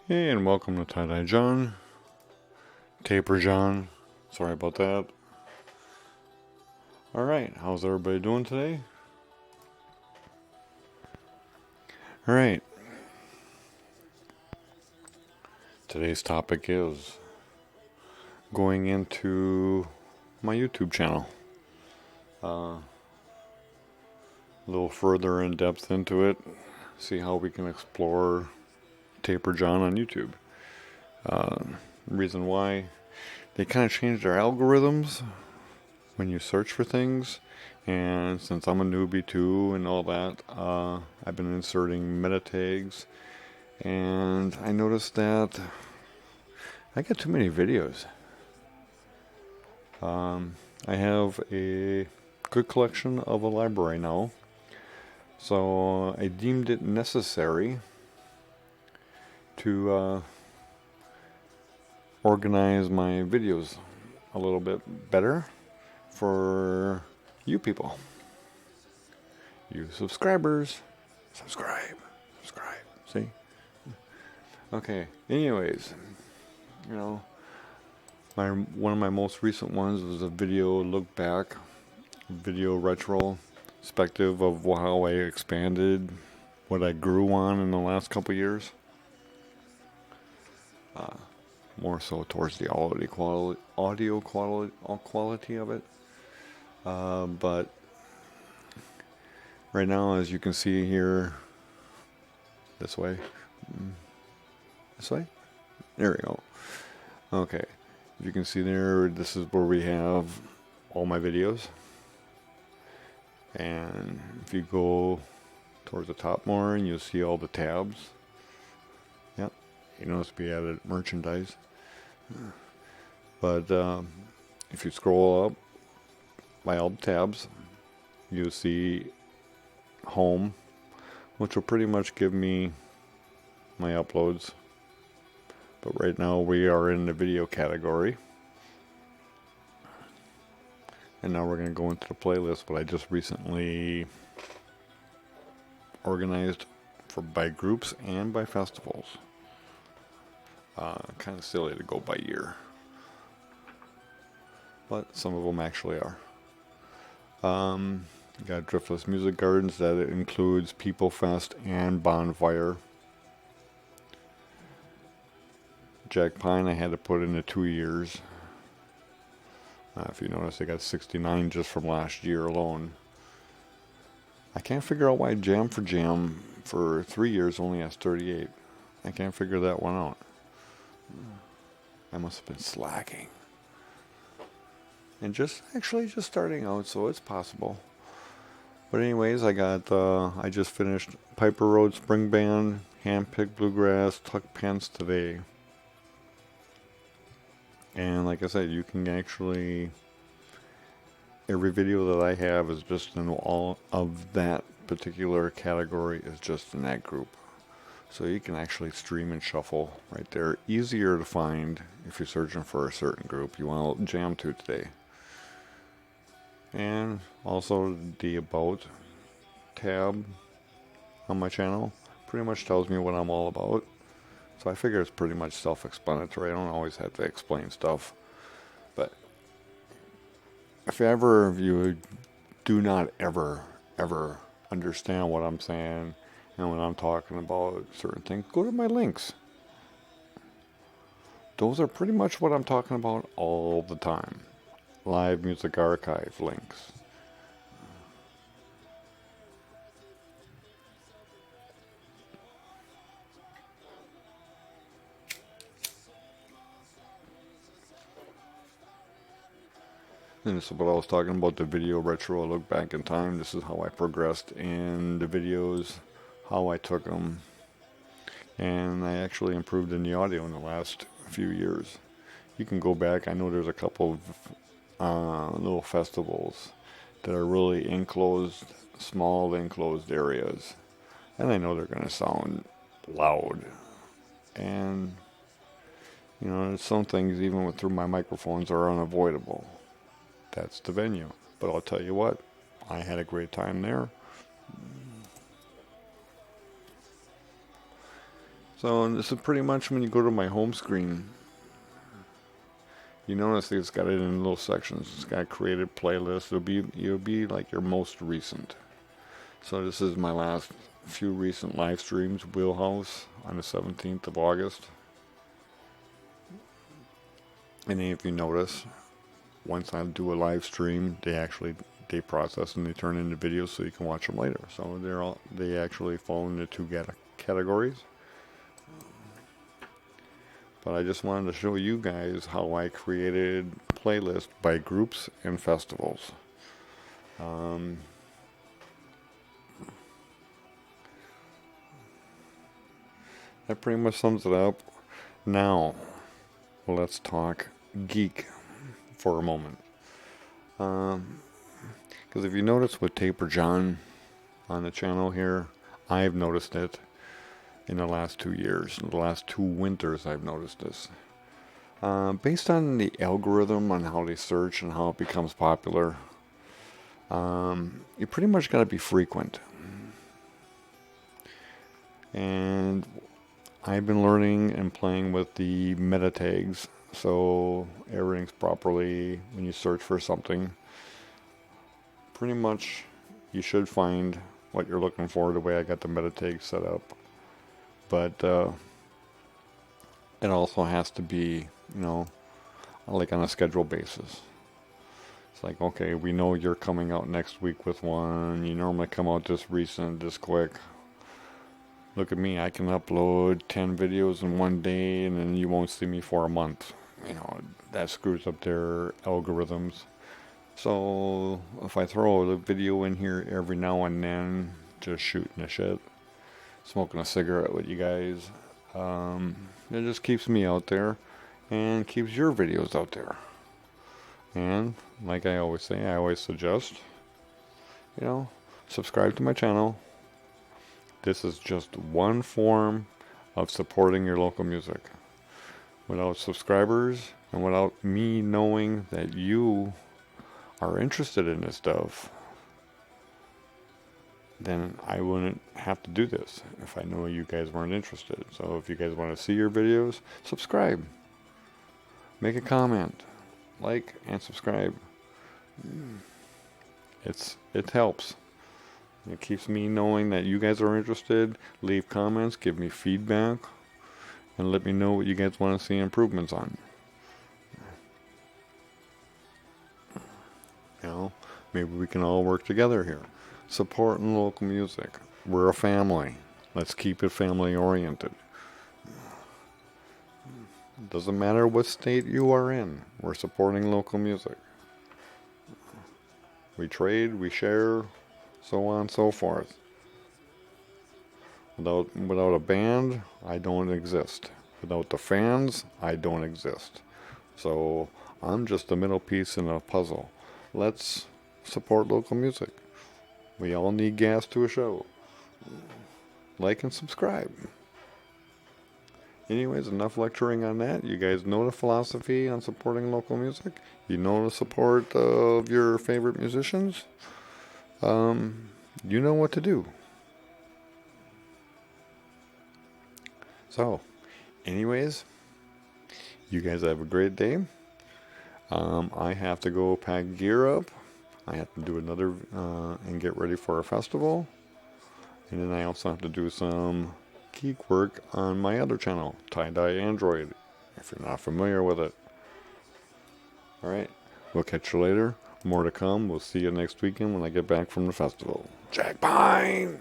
Hey, and welcome to Tie Dye John, Taper John. Sorry about that. Alright, how's everybody doing today? Alright, today's topic is going into my YouTube channel. A little further in depth into it, see how we can explore Taper John on YouTube. Reason why they kind of changed their algorithms when you search for things, and since I'm a newbie too and all that, I've been inserting meta tags, and I noticed that I get too many videos. I have a good collection of a library now, so I deemed it necessary to organize my videos a little bit better for you people, you subscribers. Subscribe. See? Okay. Anyways, one of my most recent ones was a video look back, video retrospective of how I expanded, what I grew on in the last couple years. More so towards the audio quality of it. But right now, as you can see here, this way, there we go. Okay, if you can see there, this is where we have all my videos. And if you go towards the top more, and you'll see all the tabs. Yep, you notice we added merchandise. But if you scroll up by all the tabs, you'll see home, which will pretty much give me my uploads. But right now we are in the video category. And now we're going to go into the playlist, what I just recently organized by groups and by festivals. Kind of silly to go by year, but some of them actually are. Got Driftless Music Gardens, that includes People Fest and Bonfire. Jack Pine I had to put into 2 years. If you notice, I got 69 just from last year alone. I can't figure out why Jam for Jam for 3 years only has 38. I can't figure that one out. I must have been slacking. And just starting out, so it's possible. But anyways, I just finished Piper Road Spring Band, Handpicked Bluegrass, Tuck Pants today. And like I said, you can actually, every video that I have is just in all of that particular category is just in that group. So you can actually stream and shuffle right there. Easier to find if you're searching for a certain group you want to jam to today. And also the About tab on my channel pretty much tells me what I'm all about. So I figure it's pretty much self-explanatory. I don't always have to explain stuff. But if you do not ever understand what I'm saying and when I'm talking about certain things, go to my links. Those are pretty much what I'm talking about all the time. Live Music Archive links. And this is what I was talking about, the video retro look back in time. This is how I progressed in the videos, how I took them. And I actually improved in the audio in the last few years. You can go back. I know there's a couple of little festivals that are really small enclosed areas. And I know they're going to sound loud. And, some things, even through my microphones, are unavoidable. That's the venue. But I'll tell you what, I had a great time there. So this is pretty much when you go to my home screen. You notice it's got it in little sections. It's got a created playlist. It'll be like your most recent. So this is my last few recent live streams. Wheelhouse on the 17th of August. And if you notice, once I do a live stream, they process and they turn into videos so you can watch them later. So they actually fall into two categories. But I just wanted to show you guys how I created playlists by groups and festivals. That pretty much sums it up. Now, let's talk geek for a moment. Because if you notice with Taper John on the channel here, I've noticed it in the last 2 years. In the last 2 winters, I've noticed this. Based on the algorithm, on how they search and how it becomes popular, you pretty much got to be frequent. And I've been learning and playing with the meta tags, so everything's properly when you search for something. Pretty much you should find what you're looking for the way I got the meta tags set up. But it also has to be, like on a schedule basis. It's like, okay, we know you're coming out next week with one. You normally come out this recent, this quick. Look at me, I can upload 10 videos in one day and then you won't see me for a month. That screws up their algorithms. So if I throw a video in here every now and then, just shooting the shit, smoking a cigarette with you guys, it just keeps me out there and keeps your videos out there. And like I always say, I always suggest, subscribe to my channel. This is just one form of supporting your local music. Without subscribers and without me knowing that you are interested in this stuff, then I wouldn't have to do this if I know you guys weren't interested. So if you guys want to see your videos, subscribe. Make a comment. Like and subscribe. It helps. It keeps me knowing that you guys are interested. Leave comments, give me feedback, and let me know what you guys want to see improvements on. Maybe we can all work together here. Supporting local music. We're a family. Let's keep it family oriented. Doesn't matter what state you are in. We're supporting local music. We trade, we share, so on and so forth. Without a band, I don't exist. Without the fans, I don't exist. So I'm just a middle piece in a puzzle. Let's support local music. We all need gas to a show. Like and subscribe. Anyways, enough lecturing on that. You guys know the philosophy on supporting local music. You know the support of your favorite musicians. You know what to do. So, anyways, you guys have a great day. I have to go pack gear up. I have to do another and get ready for a festival. And then I also have to do some geek work on my other channel, Tie-Dye Android, if you're not familiar with it. Alright, we'll catch you later. More to come. We'll see you next weekend when I get back from the festival. Jack Pine!